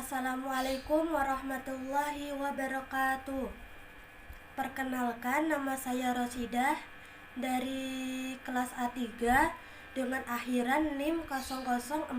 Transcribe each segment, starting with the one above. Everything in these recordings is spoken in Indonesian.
Assalamualaikum warahmatullahi wabarakatuh. Perkenalkan, nama saya Rosidah dari kelas A3 dengan akhiran NIM 0045.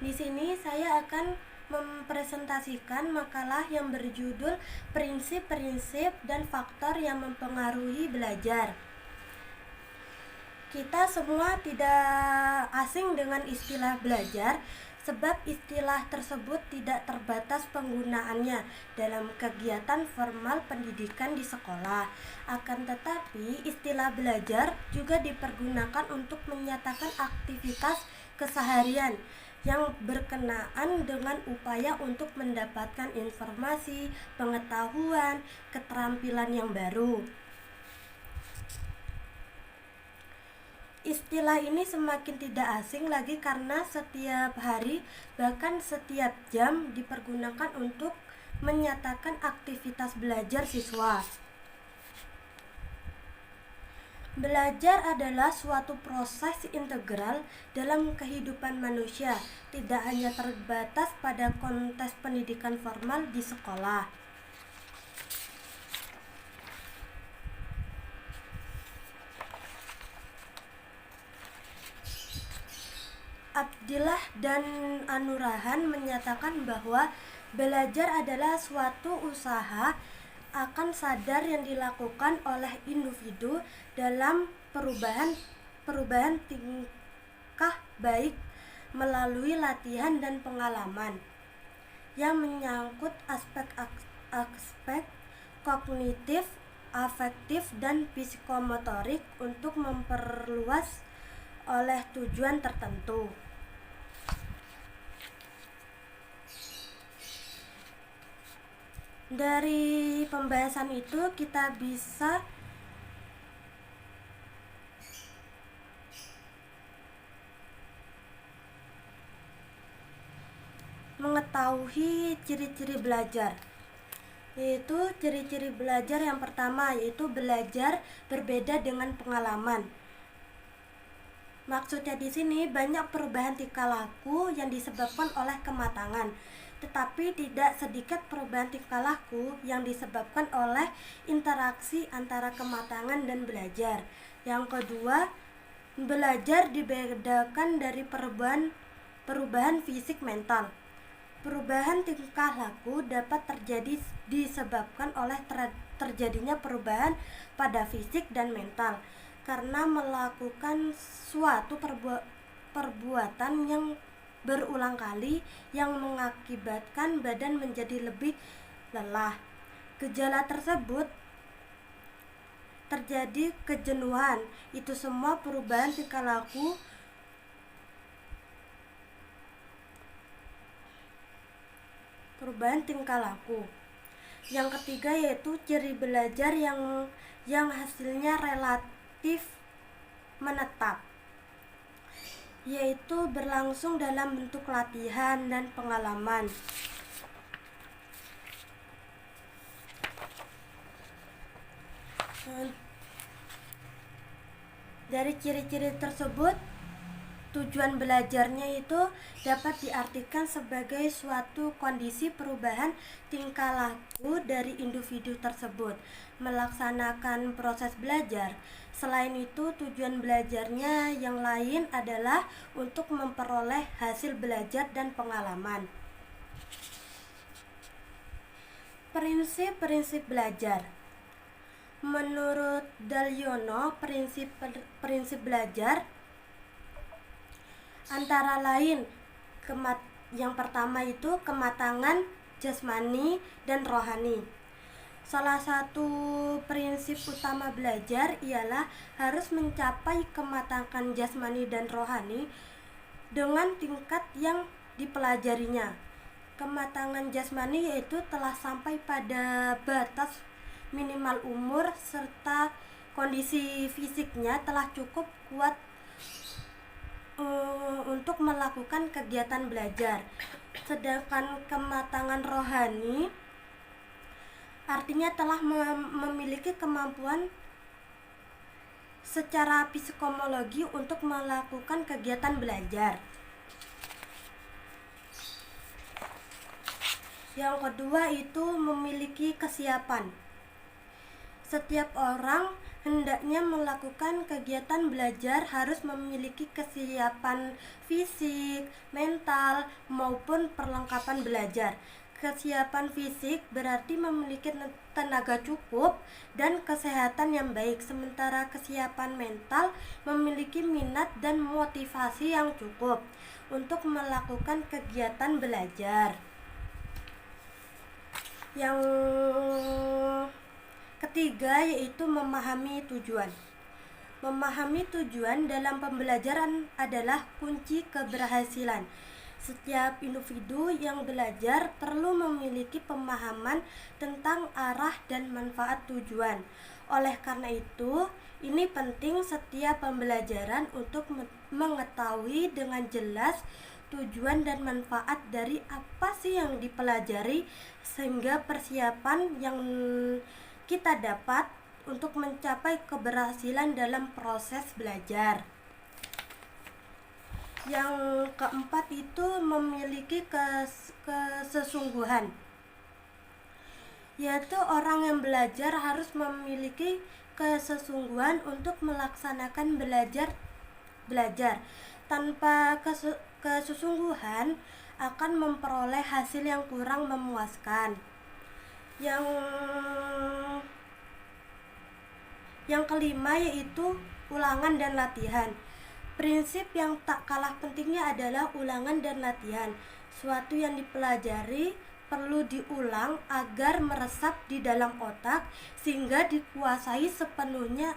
Di sini saya akan mempresentasikan makalah yang berjudul Prinsip-prinsip dan faktor yang mempengaruhi belajar. Kita semua tidak asing dengan istilah belajar, sebab istilah tersebut tidak terbatas penggunaannya dalam kegiatan formal pendidikan di sekolah. Akan tetapi, istilah belajar juga dipergunakan untuk menyatakan aktivitas keseharian yang berkenaan dengan upaya untuk mendapatkan informasi, pengetahuan, keterampilan yang baru. Istilah ini semakin tidak asing lagi karena setiap hari, bahkan setiap jam dipergunakan untuk menyatakan aktivitas belajar siswa. Belajar adalah suatu proses integral dalam kehidupan manusia, tidak hanya terbatas pada konteks pendidikan formal di sekolah. Abdillah dan Anurahan menyatakan bahwa belajar adalah suatu usaha akan sadar yang dilakukan oleh individu dalam perubahan tingkah baik melalui latihan dan pengalaman yang menyangkut aspek kognitif, afektif, dan psikomotorik untuk memperluas oleh tujuan tertentu. Dari pembahasan itu kita bisa mengetahui ciri-ciri belajar. Yaitu ciri-ciri belajar yang pertama yaitu belajar berbeda dengan pengalaman. Maksudnya di sini banyak perubahan tingkah laku yang disebabkan oleh kematangan, tetapi tidak sedikit perubahan tingkah laku yang disebabkan oleh interaksi antara kematangan dan belajar. Yang kedua, belajar dibedakan dari perubahan fisik mental. Perubahan tingkah laku dapat terjadi disebabkan oleh terjadinya perubahan pada fisik dan mental karena melakukan suatu perbuatan yang berulang kali yang mengakibatkan badan menjadi lebih lelah. Gejala tersebut terjadi kejenuhan. Itu semua perubahan tingkah laku Yang ketiga yaitu ciri belajar yang hasilnya relatif menetap, yaitu berlangsung dalam bentuk latihan dan pengalaman. Dari ciri-ciri tersebut, tujuan belajarnya itu dapat diartikan sebagai suatu kondisi perubahan tingkah laku dari individu tersebut melaksanakan proses belajar. Selain itu, tujuan belajarnya yang lain adalah untuk memperoleh hasil belajar dan pengalaman. Prinsip-prinsip belajar. Menurut Dalyono, prinsip belajar antara lain yang pertama itu kematangan jasmani dan rohani. Salah satu prinsip utama belajar ialah harus mencapai kematangan jasmani dan rohani dengan tingkat yang dipelajarinya. Kematangan jasmani yaitu telah sampai pada batas minimal umur serta kondisi fisiknya telah cukup kuat untuk melakukan kegiatan belajar. Sedangkan kematangan rohani artinya telah memiliki kemampuan secara psikologi untuk melakukan kegiatan belajar. Yang kedua itu memiliki kesiapan. Setiap orang hendaknya melakukan kegiatan belajar harus memiliki kesiapan fisik, mental, maupun perlengkapan belajar. Kesiapan fisik berarti memiliki tenaga cukup dan kesehatan yang baik, sementara kesiapan mental memiliki minat dan motivasi yang cukup untuk melakukan kegiatan belajar. Yang ketiga yaitu memahami tujuan. Memahami tujuan dalam pembelajaran adalah kunci keberhasilan. Setiap individu yang belajar perlu memiliki pemahaman tentang arah dan manfaat tujuan. Oleh karena itu, ini penting setiap pembelajaran untuk mengetahui dengan jelas tujuan dan manfaat dari apa sih yang dipelajari, sehingga persiapan yang kita dapat untuk mencapai keberhasilan dalam proses belajar. Yang keempat itu memiliki kesesungguhan, yaitu orang yang belajar harus memiliki kesesungguhan untuk melaksanakan belajar. Tanpa kesesungguhan akan memperoleh hasil yang kurang memuaskan. Yang kelima yaitu ulangan dan latihan. Prinsip yang tak kalah pentingnya adalah ulangan dan latihan. Suatu yang dipelajari perlu diulang agar meresap di dalam otak sehingga dikuasai sepenuhnya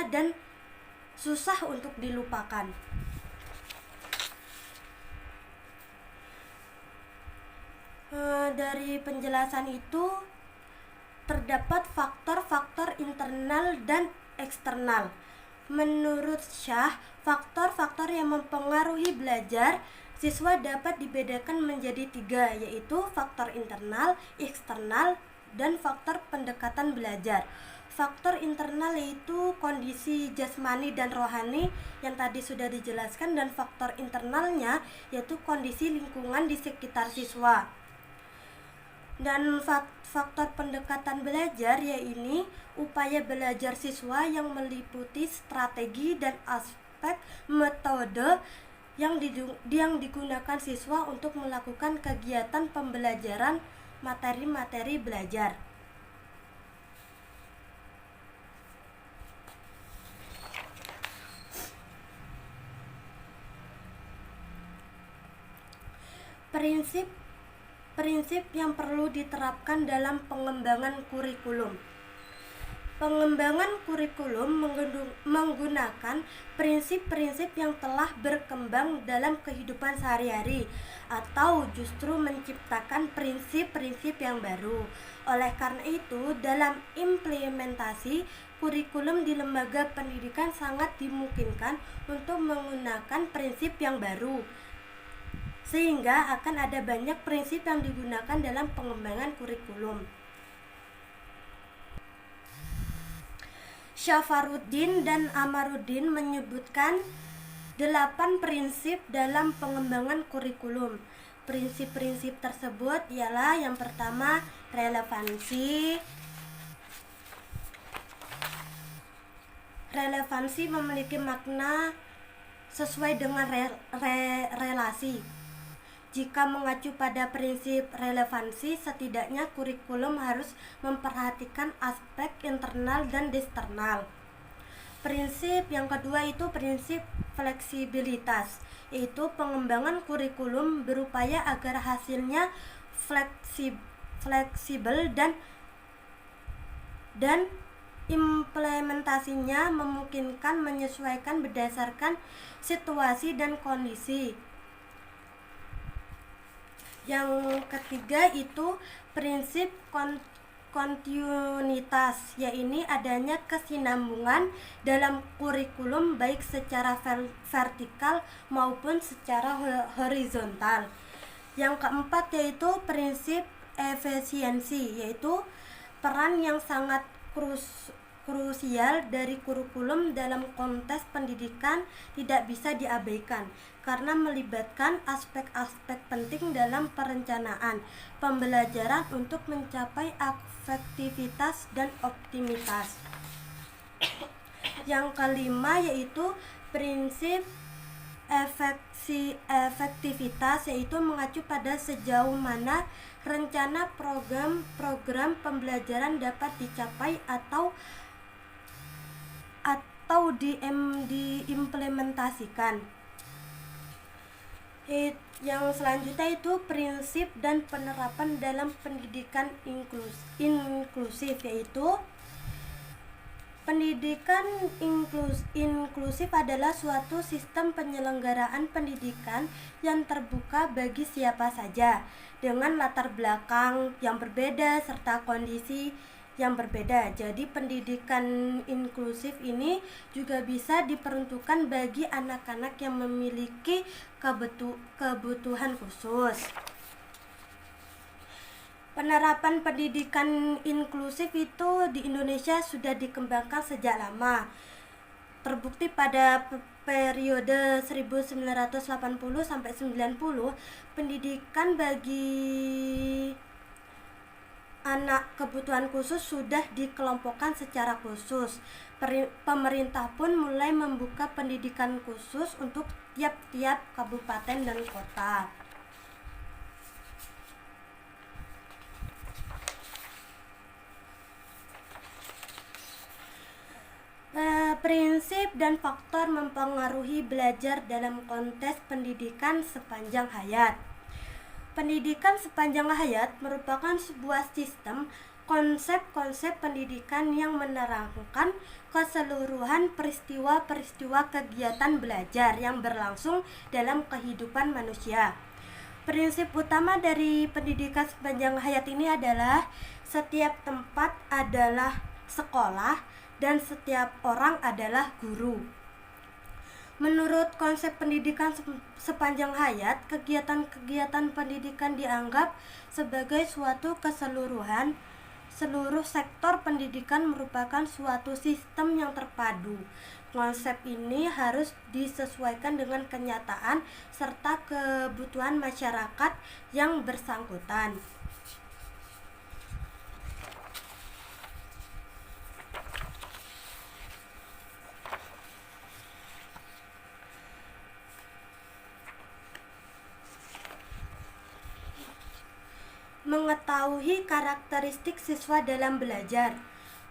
dan susah untuk dilupakan. Dari penjelasan itu terdapat faktor-faktor internal dan eksternal. Menurut Shah, faktor-faktor yang mempengaruhi belajar siswa dapat dibedakan menjadi 3, yaitu faktor internal, eksternal, dan faktor pendekatan belajar. Faktor internal yaitu kondisi jasmani dan rohani yang tadi sudah dijelaskan, dan faktor internalnya yaitu kondisi lingkungan di sekitar siswa. Dan faktor pendekatan belajar yaitu upaya belajar siswa yang meliputi strategi dan aspek metode yang digunakan siswa untuk melakukan kegiatan pembelajaran materi-materi belajar. Prinsip yang perlu diterapkan dalam pengembangan kurikulum. Pengembangan kurikulum menggunakan prinsip-prinsip yang telah berkembang dalam kehidupan sehari-hari atau justru menciptakan prinsip-prinsip yang baru. Oleh karena itu, dalam implementasi kurikulum di lembaga pendidikan sangat dimungkinkan untuk menggunakan prinsip yang baru, sehingga akan ada banyak prinsip yang digunakan dalam pengembangan kurikulum. Syafaruddin dan Amaruddin menyebutkan 8 prinsip dalam pengembangan kurikulum. Prinsip-prinsip tersebut ialah yang pertama, relevansi. Relevansi memiliki makna sesuai dengan relasi. Jika mengacu pada prinsip relevansi, setidaknya kurikulum harus memperhatikan aspek internal dan eksternal. Prinsip yang kedua itu prinsip fleksibilitas, yaitu pengembangan kurikulum berupaya agar hasilnya fleksibel dan implementasinya memungkinkan menyesuaikan berdasarkan situasi dan kondisi. Yang ketiga itu prinsip kontinuitas, yaitu adanya kesinambungan dalam kurikulum baik secara vertikal maupun secara horizontal. Yang keempat yaitu prinsip efisiensi, yaitu peran yang sangat krusial dari kurikulum dalam konteks pendidikan tidak bisa diabaikan karena melibatkan aspek-aspek penting dalam perencanaan pembelajaran untuk mencapai efektivitas dan optimitas. Yang kelima yaitu prinsip efektivitas, yaitu mengacu pada sejauh mana rencana program pembelajaran dapat dicapai atau diimplementasikan. Yang selanjutnya itu prinsip dan penerapan dalam pendidikan inklusif, yaitu pendidikan inklusif adalah suatu sistem penyelenggaraan pendidikan yang terbuka bagi siapa saja dengan latar belakang yang berbeda serta kondisi yang berbeda. Jadi pendidikan inklusif ini juga bisa diperuntukkan bagi anak-anak yang memiliki kebutuhan khusus. Penerapan pendidikan inklusif itu di Indonesia sudah dikembangkan sejak lama. Terbukti pada periode 1980 sampai 90, pendidikan bagi anak kebutuhan khusus sudah dikelompokkan secara khusus. Pemerintah pun mulai membuka pendidikan khusus untuk tiap-tiap kabupaten dan kota. Prinsip dan faktor mempengaruhi belajar dalam konteks pendidikan sepanjang hayat. Pendidikan sepanjang hayat merupakan sebuah sistem konsep-konsep pendidikan yang menerangkan keseluruhan peristiwa-peristiwa kegiatan belajar yang berlangsung dalam kehidupan manusia. Prinsip utama dari pendidikan sepanjang hayat ini adalah setiap tempat adalah sekolah dan setiap orang adalah guru. Menurut konsep pendidikan sepanjang hayat, kegiatan-kegiatan pendidikan dianggap sebagai suatu keseluruhan. Seluruh sektor pendidikan merupakan suatu sistem yang terpadu. Konsep ini harus disesuaikan dengan kenyataan serta kebutuhan masyarakat yang bersangkutan. Mengetahui karakteristik siswa dalam belajar.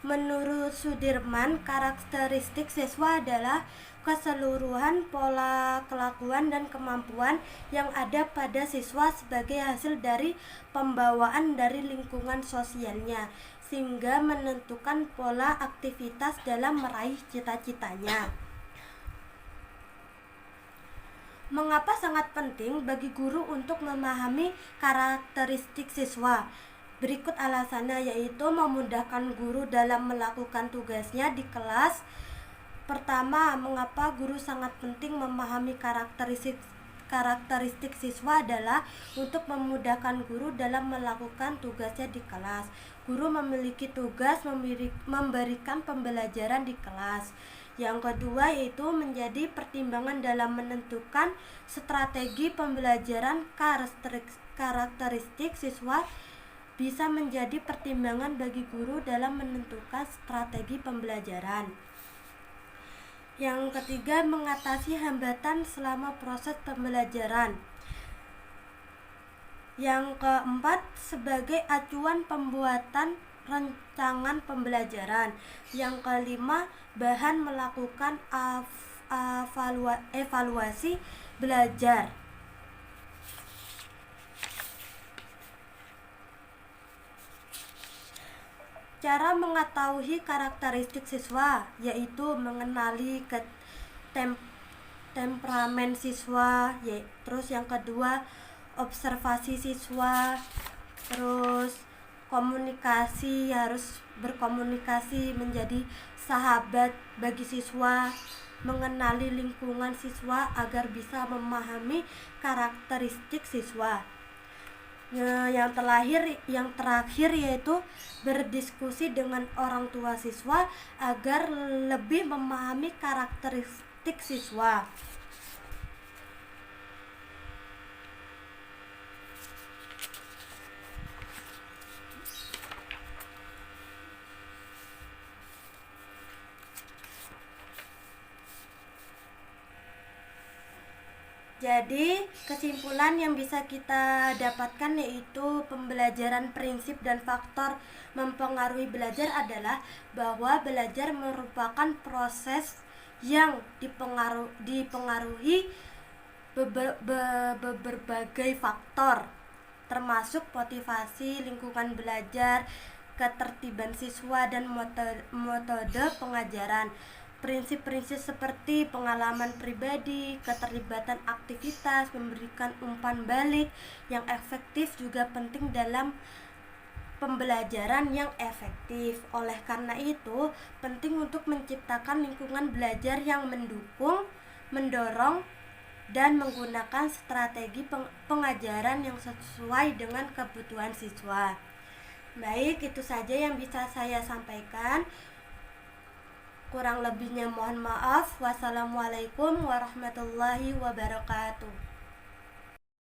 Menurut Sudirman, karakteristik siswa adalah keseluruhan pola kelakuan dan kemampuan yang ada pada siswa sebagai hasil dari pembawaan dari lingkungan sosialnya, sehingga menentukan pola aktivitas dalam meraih cita-citanya. Mengapa sangat penting bagi guru untuk memahami karakteristik siswa? Berikut alasannya, yaitu memudahkan guru dalam melakukan tugasnya di kelas. Pertama, mengapa guru sangat penting memahami karakteristik siswa adalah untuk memudahkan guru dalam melakukan tugasnya di kelas. Guru memiliki tugas memberikan pembelajaran di kelas. Yang kedua yaitu menjadi pertimbangan dalam menentukan strategi pembelajaran. Karakteristik siswa bisa menjadi pertimbangan bagi guru dalam menentukan strategi pembelajaran. Yang ketiga, mengatasi hambatan selama proses pembelajaran. Yang keempat, sebagai acuan pembuatan rancangan pembelajaran. Yang kelima, bahan melakukan evaluasi belajar. Cara mengetahui karakteristik siswa yaitu mengenali temperamen siswa, terus yang kedua observasi siswa, terus komunikasi, harus berkomunikasi menjadi sahabat bagi siswa, mengenali lingkungan siswa agar bisa memahami karakteristik siswa. Yang terakhir yaitu berdiskusi dengan orang tua siswa agar lebih memahami karakteristik siswa. Jadi, kesimpulan yang bisa kita dapatkan yaitu pembelajaran prinsip dan faktor mempengaruhi belajar adalah bahwa belajar merupakan proses yang dipengaruhi berbagai faktor, termasuk motivasi, lingkungan belajar, ketertiban siswa, dan metode pengajaran. Prinsip-prinsip seperti pengalaman pribadi, keterlibatan aktivitas, memberikan umpan balik yang efektif juga penting dalam pembelajaran yang efektif. Oleh karena itu, penting untuk menciptakan lingkungan belajar yang mendukung, mendorong, dan menggunakan strategi pengajaran yang sesuai dengan kebutuhan siswa. Baik, itu saja yang bisa saya sampaikan. Kurang lebihnya mohon maaf. Wassalamualaikum warahmatullahi wabarakatuh.